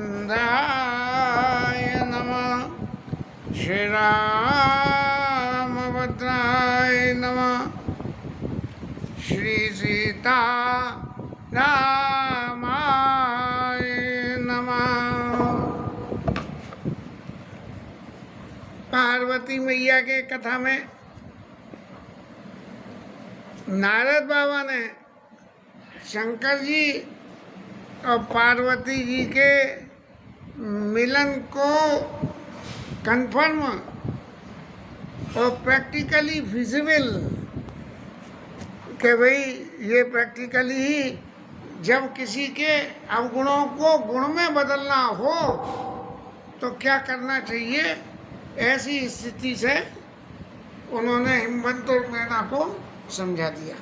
रामचंद्राय नमः। श्री रामभद्राय नमः। श्री सीता रामाय नमः। पार्वती मैया के कथा में नारद बाबा ने शंकर जी और पार्वती जी के मिलन को कंफर्म और प्रैक्टिकली फिजिबल कि भाई ये प्रैक्टिकली ही जब किसी के अवगुणों को गुण में बदलना हो तो क्या करना चाहिए, ऐसी स्थिति से उन्होंने हिमवंत और मेना को समझा दिया।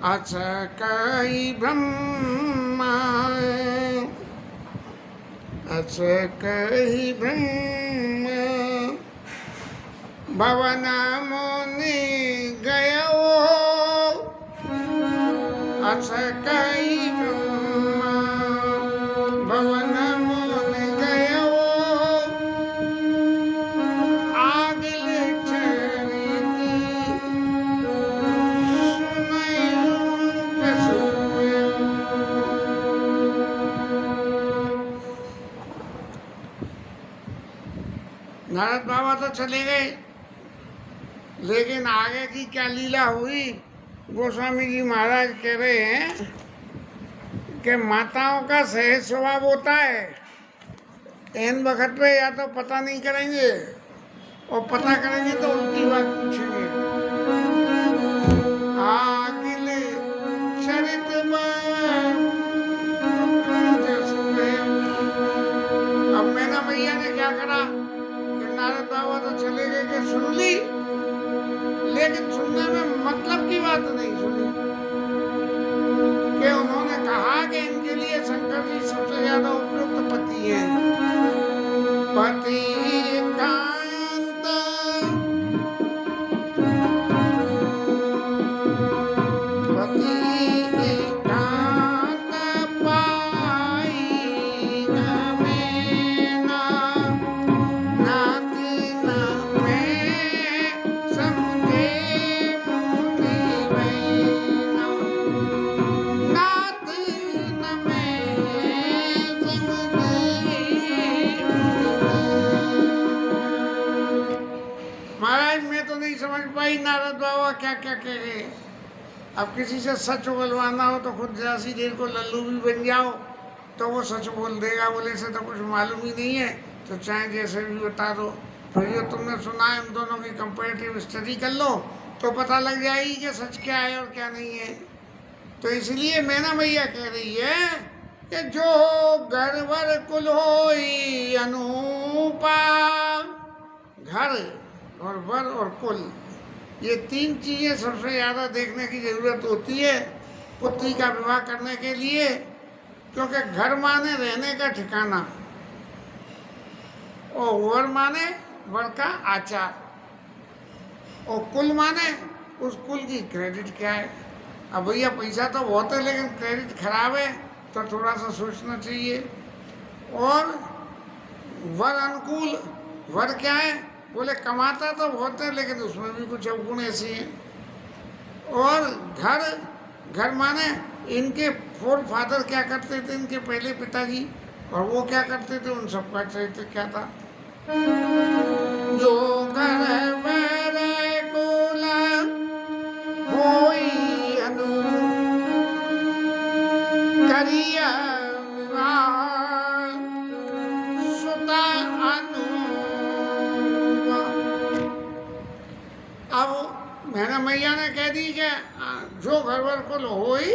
अच्छा कही ब्रह्मा, अच्छा कही ब्रह्मा, भवन मुनि गयो। अच्छा कही ब्रह्मा, भवन मुनि गयो। आगिल चरिती नारद बाबा तो चले गए, लेकिन आगे की क्या लीला हुई गोस्वामी जी महाराज कह रहे हैं कि माताओं का सहज स्वभाव होता है, इन वक्त पे या तो पता नहीं करेंगे और पता करेंगे तो उल्टी बात पूछेंगे। आगिल चरित अब मैना मैया ने क्या करा कि नारद बाबा तो चले गए कि सुन ली, लेकिन सुनने में मतलब की बात नहीं सुनी कि उन्होंने कहा कि इनके लिए शंकर जी सबसे ज्यादा उपयुक्त पति हैं। पति कांत पति कांत पाई गमेना, नाति न में समझे मुनि वैना। नाति न में समझे महाराज, मैं तो नहीं समझ पाई नारद बाबा क्या क्या कह रहे। अब किसी से सच बोलवाना हो तो खुद जरा सी देर को लल्लू भी बन जाओ तो वो सच बोल देगा, बोले से तो कुछ मालूम ही नहीं है, तो चाहे जैसे भी बता दो। फिर जो तुमने सुना है उन दोनों की कंपैरेटिव स्टडी कर लो तो पता लग जाएगी कि सच क्या है और क्या नहीं है। तो इसलिए मैना मैया कह रही है कि जो घरवर कुल होई अनूपा, घर और वर और कुल, ये तीन चीजें सबसे ज्यादा देखने की जरूरत होती है पुत्री का विवाह करने के लिए, क्योंकि घर माने रहने का ठिकाना और वर माने वर का आचार और कुल माने उस कुल की क्रेडिट क्या है। अब भैया पैसा तो बहुत है लेकिन क्रेडिट खराब है तो थोड़ा सा सोचना चाहिए। और वर अनुकूल, वर क्या है, बोले कमाता तो बहुत है लेकिन उसमें भी कुछ अवगुण ऐसे हैं। और घर, घर माने इनके फोर फादर क्या करते थे, इनके पहले पिताजी, और वो क्या करते थे, उन सबका चरित्र क्या था। जो घर मेरे कुल होई अनु करिया विवाह सुता अनु। अब मैना मैया ने कह दी कि जो घरवर कुल होई,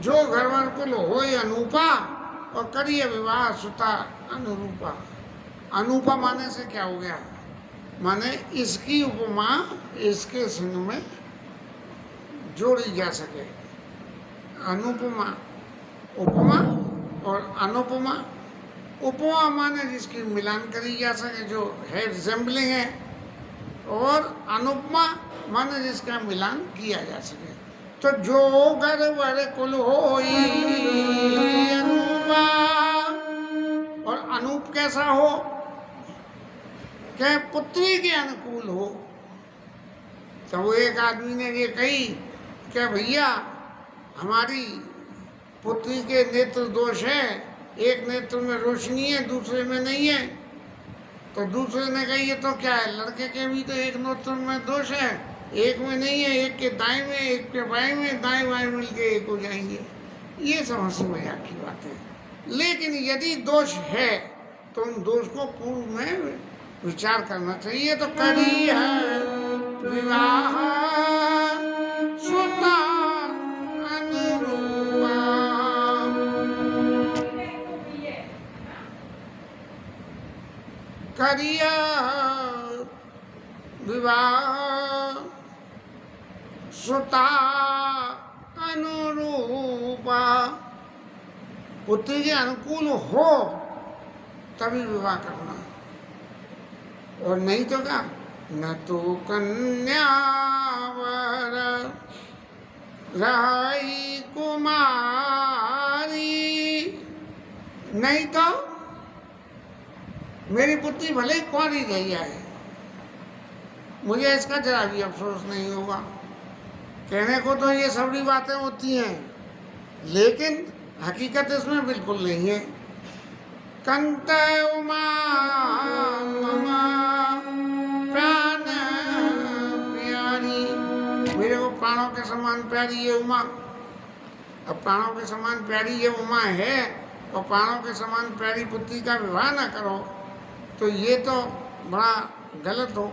जो घरवर कुल होई अनूपा और करिए विवाह सुता अनुरूपा। अनुपा माने से क्या हो गया, माने इसकी उपमा इसके संग में जोड़ी जा सके। अनुपमा, उपमा और अनुपमा। उपमा माने जिसकी मिलान करी जा सके, जो है रिजेंबलिंग है, और अनुपमा माने जिसका मिलान किया जा सके। तो जो गरवर कुल होई अनूपा, और अनूप कैसा हो, क्या पुत्री के अनुकूल हो। तो वो एक आदमी ने ये कही क्या भैया हमारी पुत्री के नेत्र दोष है, एक नेत्र में रोशनी है दूसरे में नहीं है। तो दूसरे ने कही ये तो क्या है, लड़के के भी तो एक नेत्र में दोष है, एक में नहीं है, एक के दाएं में एक के बाएं में, दाएं बाएं मिलके एक हो जाएंगे। ये सब हंसी मजाक की बात है। लेकिन यदि दोष है तो उन दोष को पूर्व में विचार करना चाहिए। तो करी है विवाह सुता अनुरूपा, करिया विवाह सुता अनुरूपा, पुत्री के अनुकूल हो तभी विवाह करना, और नहीं तो क्या, न तो कन्या वर रही कुमारी, नहीं तो मेरी पुत्री भले ही कुंवारी रही है, मुझे इसका जरा भी अफसोस नहीं होगा। कहने को तो ये सबरी बातें होती हैं, लेकिन हकीकत इसमें बिल्कुल नहीं है। कंत उमा ममा प्राण प्यारी, मेरे को प्राणों के समान प्यारी ये उमा। अब प्राणों के समान प्यारी ये उमा है और प्राणों के समान प्यारी पुत्री का विवाह ना करो तो ये तो बड़ा गलत हो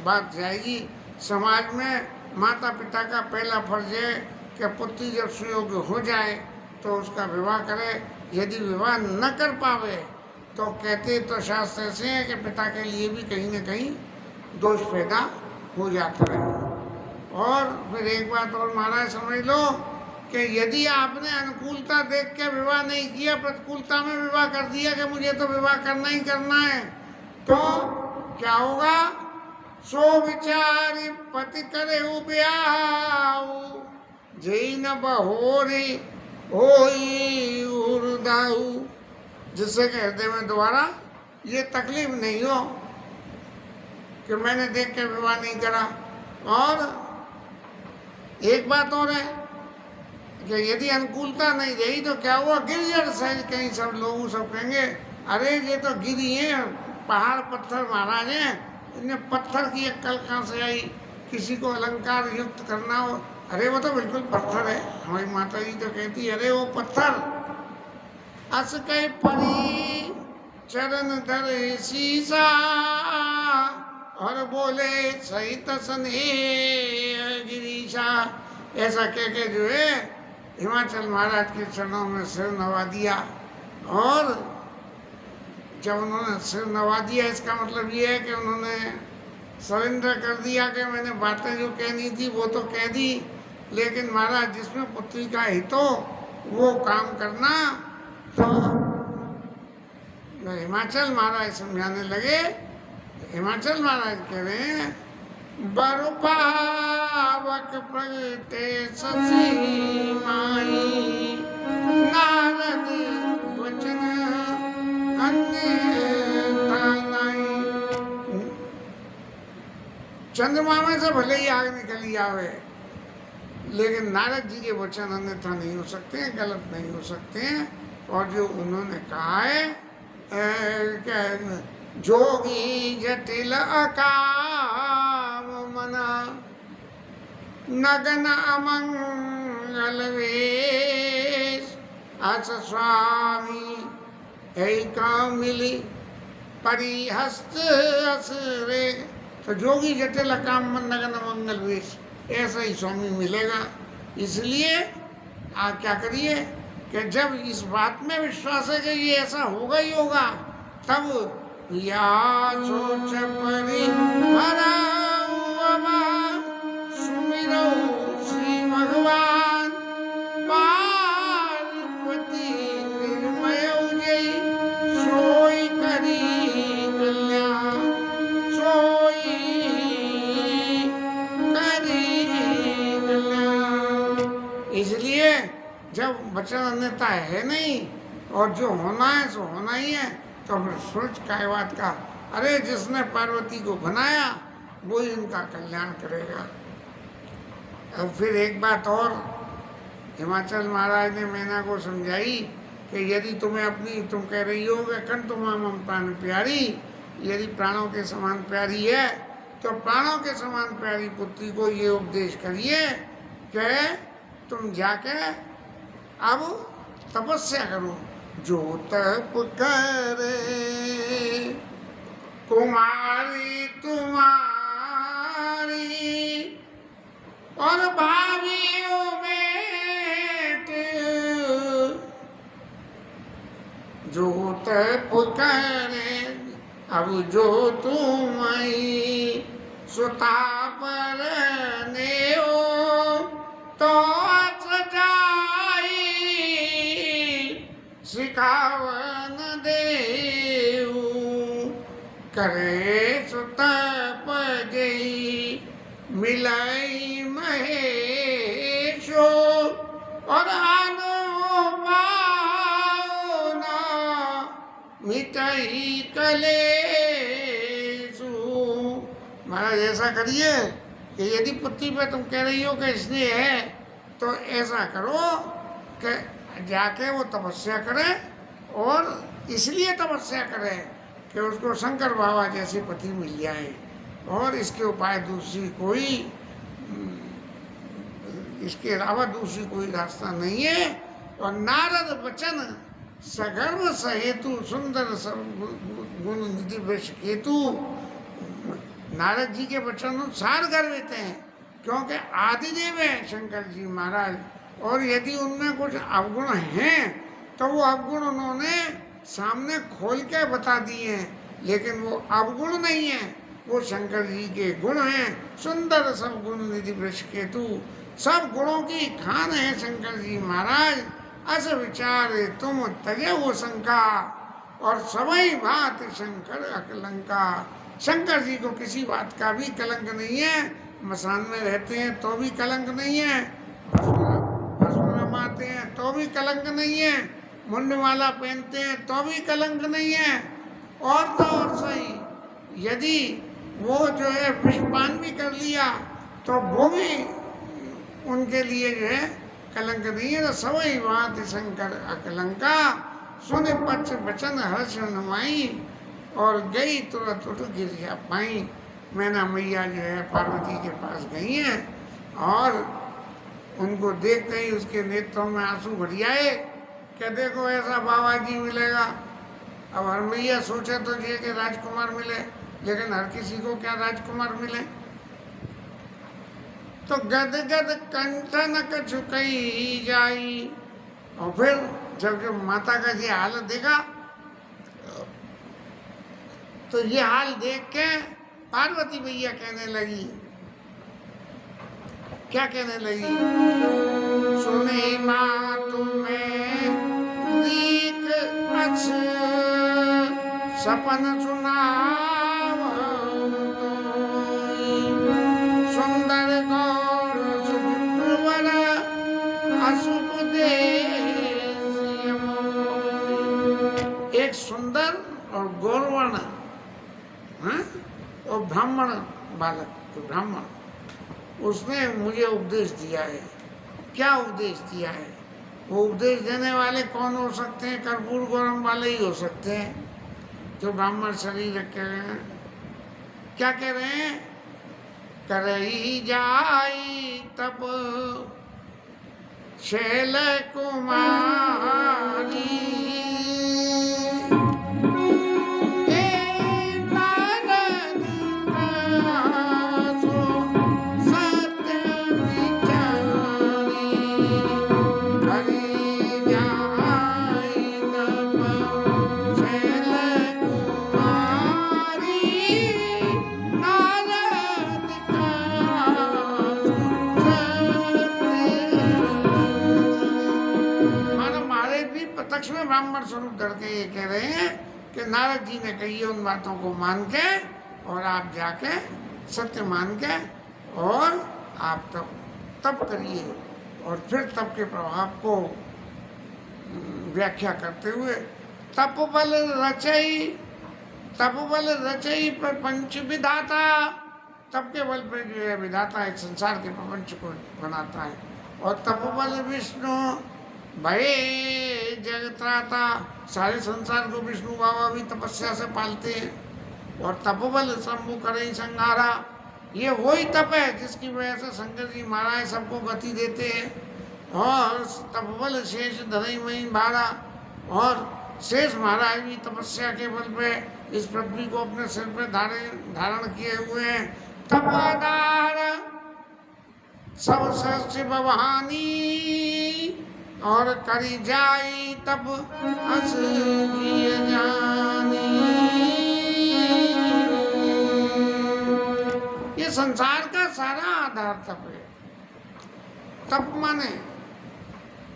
बात जाएगी। समाज में माता पिता का पहला फर्ज है कि पुत्री जब सुयोग्य हो जाए तो उसका विवाह करे। यदि विवाह न कर पावे तो कहते तो शास्त्र ऐसे हैं कि पिता के लिए भी कहीं न कहीं दोष पैदा हो जाता है। और फिर एक बात और महाराज समझ लो कि यदि आपने अनुकूलता देख के विवाह नहीं किया, प्रतिकूलता में विवाह कर दिया कि मुझे तो विवाह करना ही करना है, तो क्या होगा, सो विचारी पति करे ब्याहु जई न बहोरी होई उर्दाऊ, जिससे कि हृदय में दोबारा ये तकलीफ नहीं हो कि मैंने देख के विवाह नहीं करा। और एक बात और है कि यदि अनुकूलता नहीं रही तो क्या हुआ, गिरिजन सहज कहीं सब लोग सब कहेंगे अरे ये तो गिरी है, पहाड़ पत्थर महाराज हैं, इन्हें पत्थर की एक कल कहाँ से आई, किसी को अलंकार युक्त करना हो, अरे वो तो बिल्कुल पत्थर है। हमारी माता जी तो कहती अरे वो पत्थर। अस कह परी चरण धर शीशा, और बोले सहित सने गिरीशा। ऐसा कह के जो है हिमाचल महाराज के चरणों में सिर नवा दिया। और जब उन्होंने सिर नवा दिया इसका मतलब ये है कि उन्होंने सरेंडर कर दिया कि मैंने बातें जो कहनी थी वो तो कह दी, लेकिन महाराज जिसमें पुत्री का हित हो वो काम करना। तो हिमाचल महाराज समझाने लगे, हिमाचल महाराज कह रहे हैं बरुपावक प्रगटे शशि माई, नारद वचन अन्यथा नहीं। चंद्रमा में से भले ही आग निकली आवे, लेकिन नारद जी के वचन अन्यथा नहीं हो सकते हैं, गलत नहीं हो सकते हैं। और जो उन्होंने कहा है जोगी जटिल अकाम मना, नगन अमंगल वेश, अस स्वामी है काम मिली परिहस्त असरे। तो जोगी जटिल अकाम मन नगन अमंगल वेश, ऐसा ही स्वामी मिलेगा। इसलिए आप क्या करिए कि जब इस बात में विश्वास है कि ये ऐसा होगा ही होगा, तब या सोच परि हराऊअबा, सुमिरौ श्री भगवान पार्वती निर्मयौ जय, सोई करी कल्याण, सोई करी कल्याण। इसलिए जब वचन अन्यथा है नहीं और जो होना है सो होना ही है, तो फिर सोच काय बात का। अरे जिसने पार्वती को बनाया वही उनका कल्याण करेगा। अब फिर एक बात और हिमाचल महाराज ने मैना को समझाई कि यदि तुम कह रही हो कि कंठ मम प्राण प्यारी, यदि प्राणों के समान प्यारी है तो प्राणों के समान प्यारी पुत्री को ये उपदेश करिए कि तुम जाके अब तपस्या करो। जो तप करे कुमारी तुम्हारी और भावियों बेट, जो तप करे अब जो तुम्हें सुता पर ने हो तो सजाई सिखावन देव करे सुतप जई मिलाई महेशो और आनो पाओना मिटई कलेसु। महाराज ऐसा करिए कि यदि पुत्री पे तुम कह रही हो कि इसलिए है तो ऐसा करो कि जाके वो तपस्या करे, और इसलिए तपस्या करे कि उसको शंकर बाबा जैसी पति मिल जाए, और इसके उपाय दूसरी कोई, इसके अलावा दूसरी कोई रास्ता नहीं है। और नारद वचन सगर्व सहेतु सुंदर सब गुण निधि वृक्ष केतु। नारद जी के वचन सार गर्वित हैं, क्योंकि आदिदेव है शंकर जी महाराज, और यदि उनमें कुछ अवगुण हैं तो वो अवगुण उन्होंने सामने खोल के बता दिए हैं, लेकिन वो अवगुण नहीं है, वो शंकर जी के गुण हैं। सुंदर सब गुण निधि वृक्ष केतु, सब गुणों की खान है शंकर जी महाराज। अस विचार तुम तजे वो शंका और सवई भात शंकर अकलंका। शंकर जी को किसी बात का भी कलंक नहीं है, मसान में रहते हैं तो भी कलंक नहीं है, भस्म रमाते हैं तो भी कलंक नहीं है, मुंडमाला पहनते हैं तो भी कलंक नहीं है। और तो और सही, यदि वो जो है विषपान भी कर लिया तो वो भी उनके लिए जो है कलंक नहीं है। तो सवई बात शंकर अकलंका, सुन पक्ष वचन हर्ष नमाई और गई तुरंत उठ गिर जा पाई। मैना मैया जो है पार्वती के पास गई हैं और उनको देखते ही उसके नेत्रों में आंसू भर आए कि देखो ऐसा बाबा जी मिलेगा। अब हर मैया सोचे तो ये कि राजकुमार मिले, लेकिन हर किसी को क्या राजकुमार मिले। तो गद गद कंठन कछुकई जाई। और फिर जब माता का ये हाल देखा तो ये हाल देख के पार्वती मैया कहने लगी, क्या कहने लगी? सुने माँ तुम्हें दीक अछ सपन सुनाव सुंदर गौर सुपुत्र अशुभ देश। एक सुंदर और गौरवर्ण और ब्राह्मण बालक, ब्राह्मण, उसने मुझे उपदेश दिया है। क्या उपदेश दिया है? वो उपदेश देने वाले कौन हो सकते हैं? कर्पूर गौरम वाले ही हो सकते हैं, जो ब्राह्मण शरीर रखे हैं। क्या कह रहे हैं? करही जाई तप शैल कुमारी में ब्राह्मण स्वरूप धर के ये कह रहे हैं कि नारद जी ने कही है उन बातों को मान के, और आप जाके सत्य मान के और आप तप करिए और फिर तप के प्रभाव को व्याख्या करते हुए तप बल रचई पर पंच विधाता, तप के बल पे जो है विधाता एक संसार के प्रपंच को बनाता है। और तप बल विष्णु भय जगत्राता, सारे संसार को विष्णु बाबा भी तपस्या से पालते हैं। और तपबल शंभु करई संहारा, ये वही तप है जिसकी वजह से शंकर जी महाराज सबको गति देते हैं। और तपबल शेष धरई मई भारा, और शेष महाराज भी तपस्या के बल पे इस पृथ्वी को अपने सिर पे धारण किए हुए हैं। तप आधार सब सृष्टि बवानी, और करी जाई तप अस जिय जानी। ये संसार का सारा आधार तप है। तप माने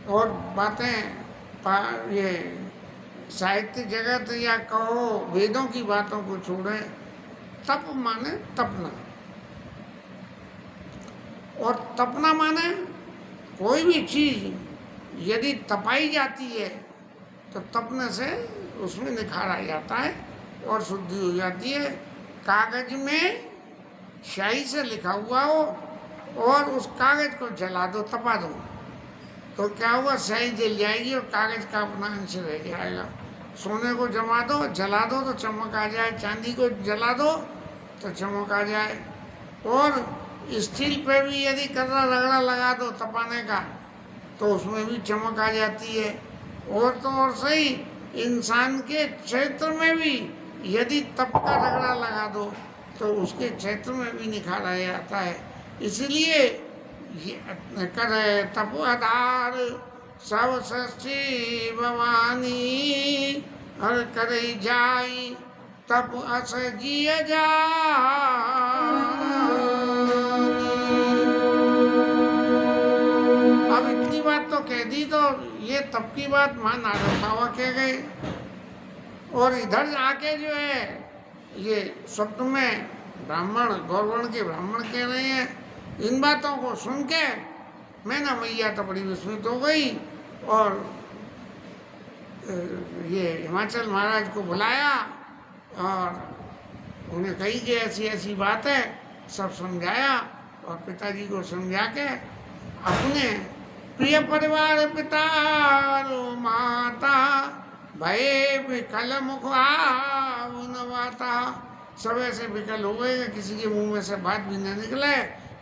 और बातें ये साहित्य जगत या कहो वेदों की बातों को छोड़े, तप माने तपना। और तपना माने कोई भी चीज यदि तपाई जाती है तो तपने से उसमें निखार आ जाता है और शुद्धि हो जाती है। कागज में स्याही से लिखा हुआ हो और उस कागज को जला दो, तपा दो, तो क्या हुआ, स्याही जल जाएगी और कागज का अपना अंश रह जाएगा। सोने को जमा दो, जला दो तो चमक आ जाए, चांदी को जला दो तो चमक आ जाए। और स्टील पे भी यदि कचरा रगड़ा लगा दो तपाने का तो उसमें भी चमक आ जाती है। और तो और सही, इंसान के क्षेत्र में भी यदि तप का रगड़ा लगा दो तो उसके क्षेत्र में भी निखार आ जाता है। इसलिए कर तप आधार सब सृष्टि भवानी, हर करे जाई तप अस जिय जानी। अब इतनी बात तो कह दी, तो ये तप की बात मां नारद बाबा कह गए। और इधर आके जो है ये स्वप्न में ब्राह्मण, गौरवर्ण के ब्राह्मण कह रहे हैं। इन बातों को सुन के मैना मैया तो बड़ी विस्मित हो गई और ये हिमाचल महाराज को बुलाया और उन्हें कही कि ऐसी ऐसी बात है, सब समझाया। और पिताजी को समझा के अपने प्रिय परिवार पिता माता भय विकल मुख आवनवाता, सब ऐसे विकल हो गए कि किसी के मुंह में से बात भी न निकले।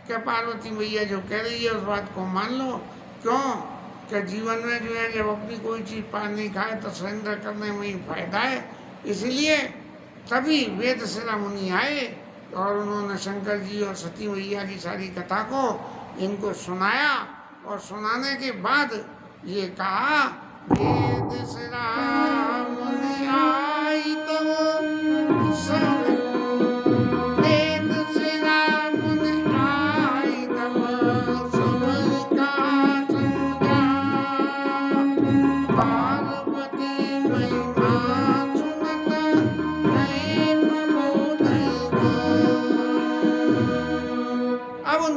क्या पार्वती मैया जो कह रही है उस बात को मान लो। क्यों? क्या जीवन में जो है जब अपनी कोई चीज़ पान नहीं खाए तो सरेंद्र करने में ही फायदा है। इसलिए तभी वेद शिरा मुनि आए और उन्होंने शंकर जी और सती मैया की सारी कथा को इनको सुनाया। और सुनाने के बाद ये कहा, वेद शिरा मुनि आई तो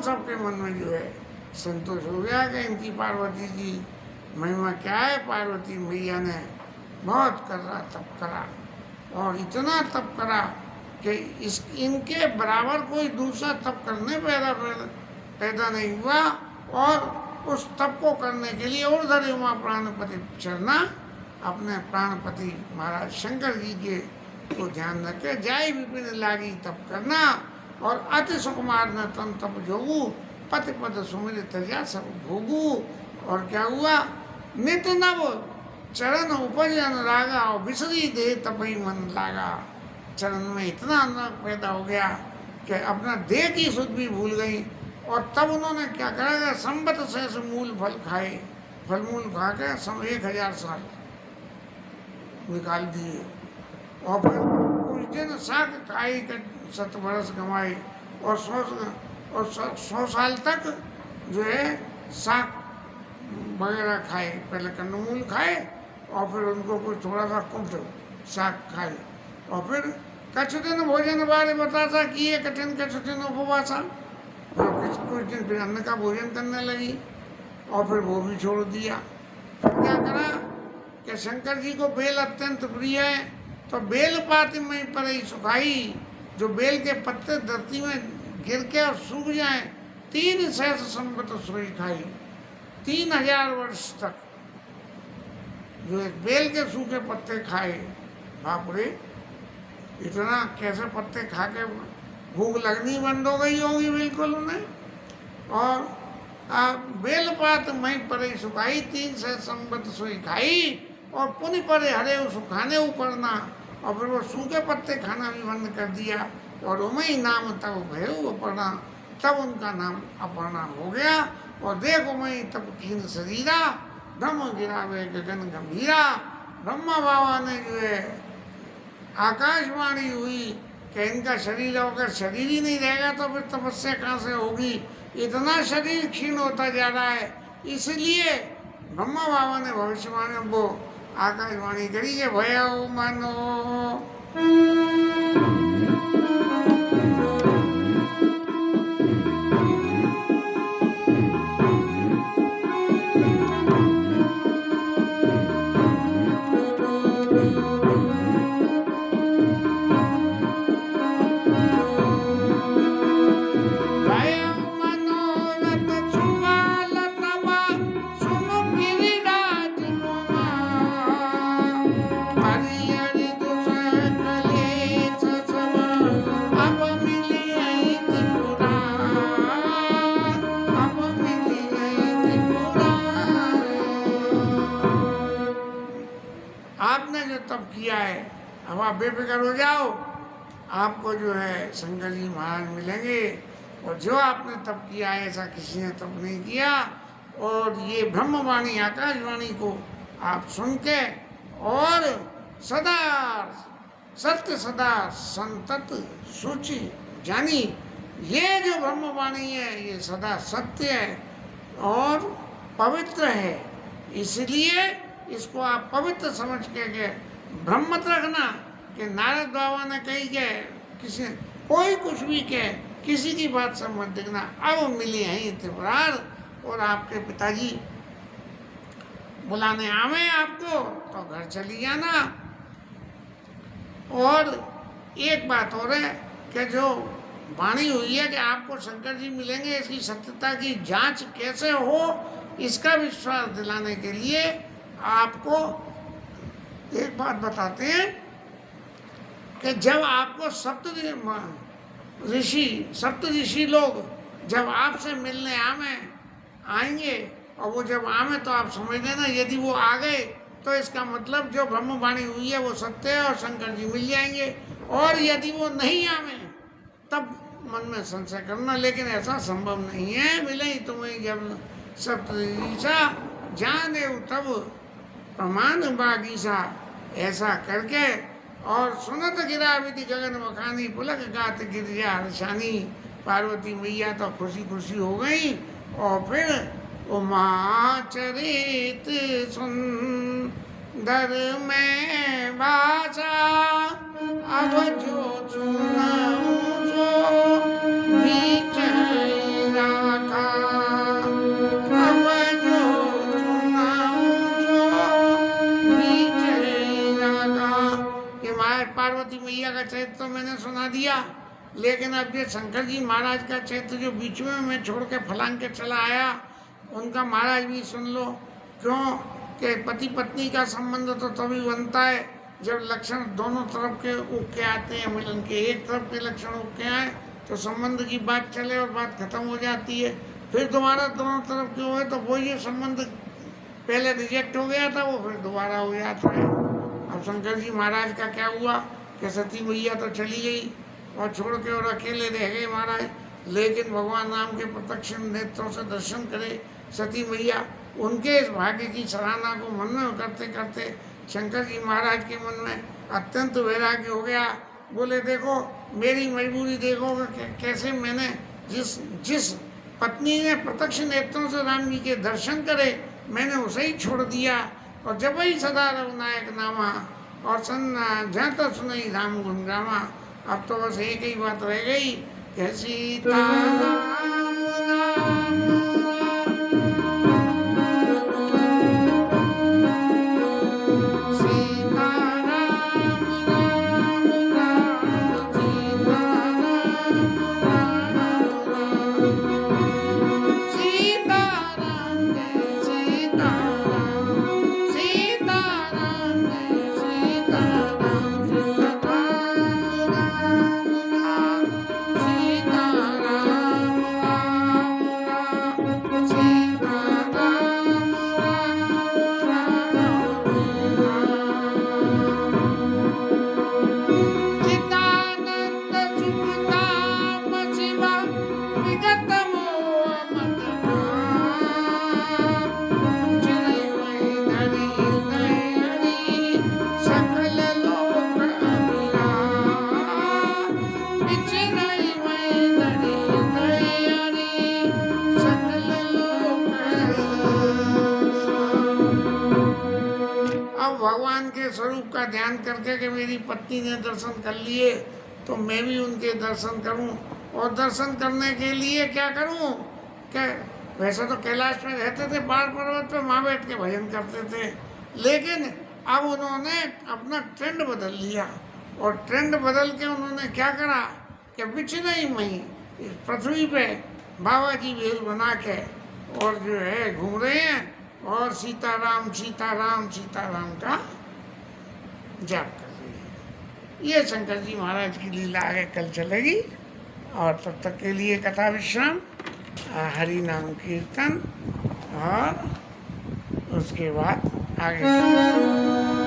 सबके मन में जो है संतोष हो गया कि इनकी पार्वती की महिमा क्या है। पार्वती मैया ने बहुत करा तप करा और इतना तप करा कि इनके बराबर कोई दूसरा तप करने पैदा नहीं हुआ। और उस तप को करने के लिए और धरे उमा प्राणपति चरना, अपने प्राणपति महाराज शंकर जी के को ध्यान रखे, जाय विपिन लागी तप करना। और अति सुकुमार न तन तप जोगू, पति पद सुमिर तजा सब भोगू। और क्या हुआ, नित नव चरण उपज अनुरागा, और बिसरी दे तपई मन लागा। चरण में इतना अनुराग पैदा हो गया कि अपना देह की सुध भी भूल गई। और तब उन्होंने क्या करा, संबत से मूल फल खाए, फल मूल खा के 1000 साल निकाल दिए। और फिर कुछ दिन साग खाई 7 वर्ष गंवाए और 100 साल तक जो है साग वगैरह खाए। पहले कंदमूल खाए और फिर उनको कुछ थोड़ा सा कुट साग खाए। और फिर कछु दिन भोजन बारे बतासा किए, कठिन कछु दिन उपवासा। कुछ दिन फिर अन्न का भोजन करने लगी। और फिर वो भी छोड़ दिया। फिर क्या करा कि शंकर जी को बेल अत्यंत प्रिय है, तो बेल पात में पर ही सुखाई, जो बेल के पत्ते धरती में गिर के और सूख जाए, 3 सहस्र संवत सोई खाई। 3000 वर्ष तक जो एक बेल के सूखे पत्ते खाए। बाप रे, इतना कैसे पत्ते खा के भूख लगनी बंद हो गई होगी बिल्कुल उन्हें। और बेलपात मई परे सुखाई, 3 सहस्र संवत सोई खाई, और पुनि परे हरे सुखाने ऊपरना, और फिर वो सूखे पत्ते खाना भी बंद कर दिया, और उमई नाम तब भयउ अपर्णा, तब उनका नाम अपर्णा हो गया। और देखो मई तब कीन शरीरा, ब्रह्म गिरावे गगन गंभीरा। ब्रह्मा बाबा ने जो है आकाशवाणी हुई कि इनका शरीर होकर शरीर ही नहीं रहेगा तो फिर तपस्या कहाँ से होगी, इतना शरीर क्षीण होता जा रहा है। इसलिए ब्रह्मा बाबा ने भविष्यवाणी वो आकाशवाणी करी है, भयउ मनो तब किया है, अब आप बेफिक्र हो जाओ, आपको जो है शंकर जी महाराज मिलेंगे। और जो आपने तब किया है ऐसा किसी ने तब नहीं किया। और ये ब्रह्मवाणी आकाशवाणी को आप सुन के और सदा सत्य सदा संतत सूचि जानी, ये जो ब्रह्मवाणी है ये सदा सत्य है और पवित्र है, इसलिए इसको आप पवित्र समझ के ब्रह्म मत रखना कि नारद बाबा ने कही के किसी कोई कुछ भी कहे, किसी की बात से मत देखना। अब मिले हैं त्रिपुरार और आपके पिताजी बुलाने आवे आपको तो घर चली जाना। और एक बात और है कि जो वाणी हुई है कि आपको शंकर जी मिलेंगे, इसकी सत्यता की जांच कैसे हो, इसका विश्वास दिलाने के लिए आपको एक बात बताते हैं कि जब आपको सप्त ऋषि लोग जब आपसे मिलने आएंगे और वो जब आवे तो आप समझ लेना, यदि वो आ गए तो इसका मतलब जो ब्रह्मवाणी हुई है वो सत्य है और शंकर जी मिल जाएंगे। और यदि वो नहीं आवे तब मन में संशय करना, लेकिन ऐसा संभव नहीं है। मिले ही तुम्हें जब सप्तऋषा जाने तब प्रमाण बागीसा, ऐसा करके और सुनत गिरा विधि गगन मखानी, पुलक गात गिरिजा हर्षानी। पार्वती मैया तो खुशी खुशी हो गई और फिर उमा चरित सुंदर में बासा, अब जो चुनाऊं जो बीच राखा, अब जो चुनाऊं जो बीच राखा। ये पार्वती मैया का चरित्र तो मैंने सुना दिया, लेकिन अब ये शंकर जी महाराज का चरित्र जो बीच में मैं छोड़ के फलांग के चला आया, उनका महाराज भी सुन लो। क्यों कि पति पत्नी का संबंध तो तभी बनता है जब लक्षण दोनों तरफ के उग के आते हैं मिलन के। एक तरफ के लक्षण उग के आए तो संबंध की बात चले और बात खत्म हो जाती है। फिर दोबारा दोनों तरफ के हुए तो वो ये संबंध पहले रिजेक्ट हो गया था वो फिर दोबारा हो जाता है। अब शंकर जी महाराज का क्या हुआ कि सती मैया तो चली गई और छोड़ के और अकेले रह गए महाराज, लेकिन भगवान राम के प्रत्यक्ष नेत्रों से दर्शन करे सती मैया। उनके इस भाग्य की सराहना को मन में करते करते शंकर जी महाराज के मन में अत्यंत वैराग्य हो गया। बोले देखो मेरी मजबूरी देखो कैसे मैंने जिस पत्नी ने प्रत्यक्ष नेत्रों से राम जी के दर्शन करे मैंने उसे ही छोड़ दिया। और जब ही सदा रघुनायक नामा और जहाँ तो सुनई राम गुण गामा। अब तो बस एक ही बात रह गई कि सीता भगवान के स्वरूप का ध्यान करके कि मेरी पत्नी ने दर्शन कर लिए तो मैं भी उनके दर्शन करूं, और दर्शन करने के लिए क्या करूं? क्या वैसे तो कैलाश में रहते थे, पहाड़ पर्वत पे वहाँ बैठ के भजन करते थे, लेकिन अब उन्होंने अपना ट्रेंड बदल लिया, और ट्रेंड बदल के उन्होंने क्या करा कि बिछनई मई इस पृथ्वी पे बाबा जी भेल बना के और जो है घूम रहे हैं, और सीताराम सीताराम सीताराम का जाप कर रहे हैं। ये शंकर जी महाराज की लीला आगे कल चलेगी, और तब तक के लिए कथा विश्राम, हरि नाम कीर्तन, और उसके बाद आगे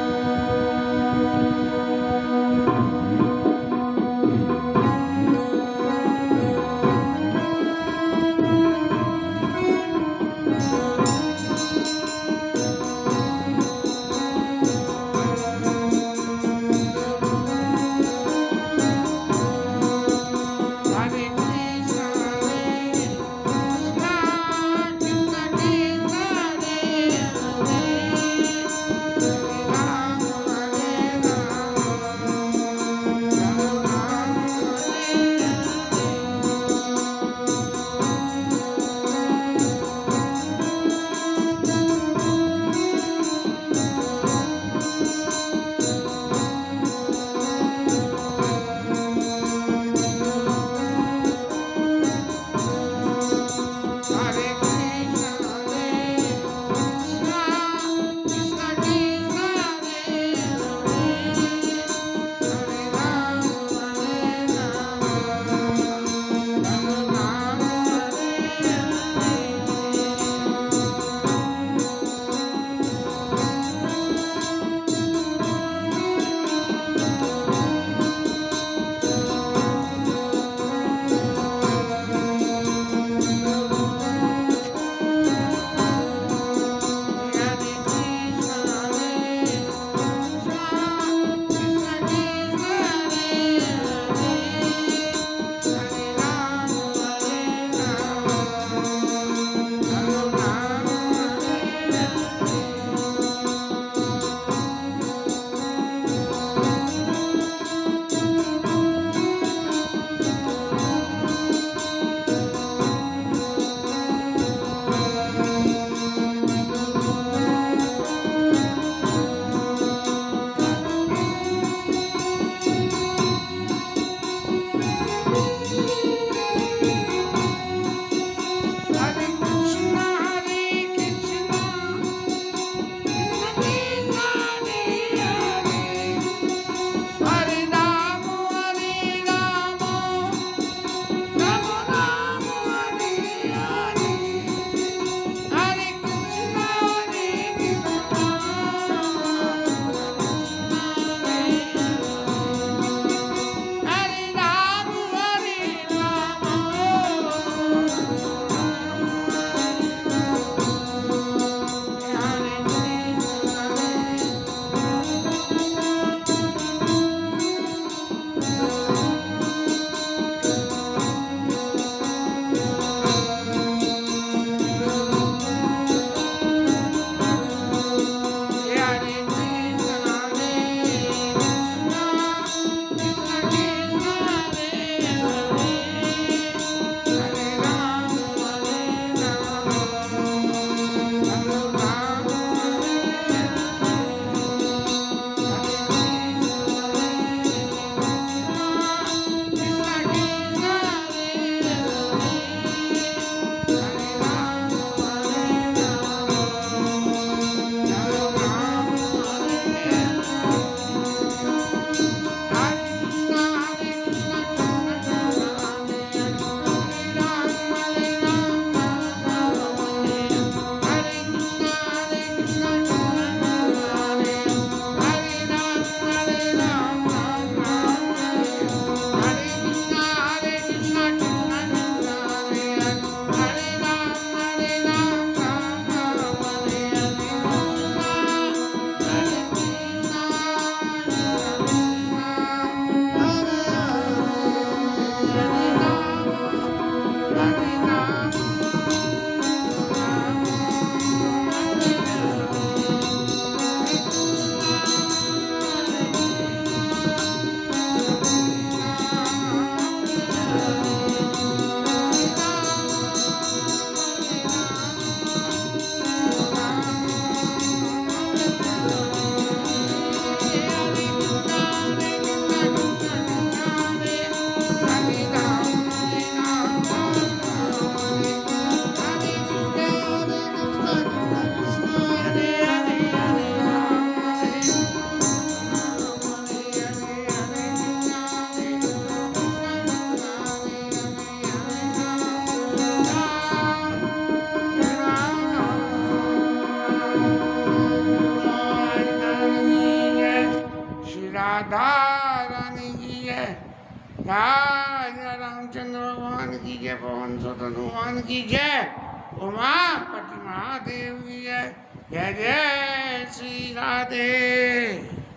जय, जय रामचंद्र भगवान की जय, पवन सुत हनुमान की जय, उमापति महादेव की जय, जय जय श्री राधे।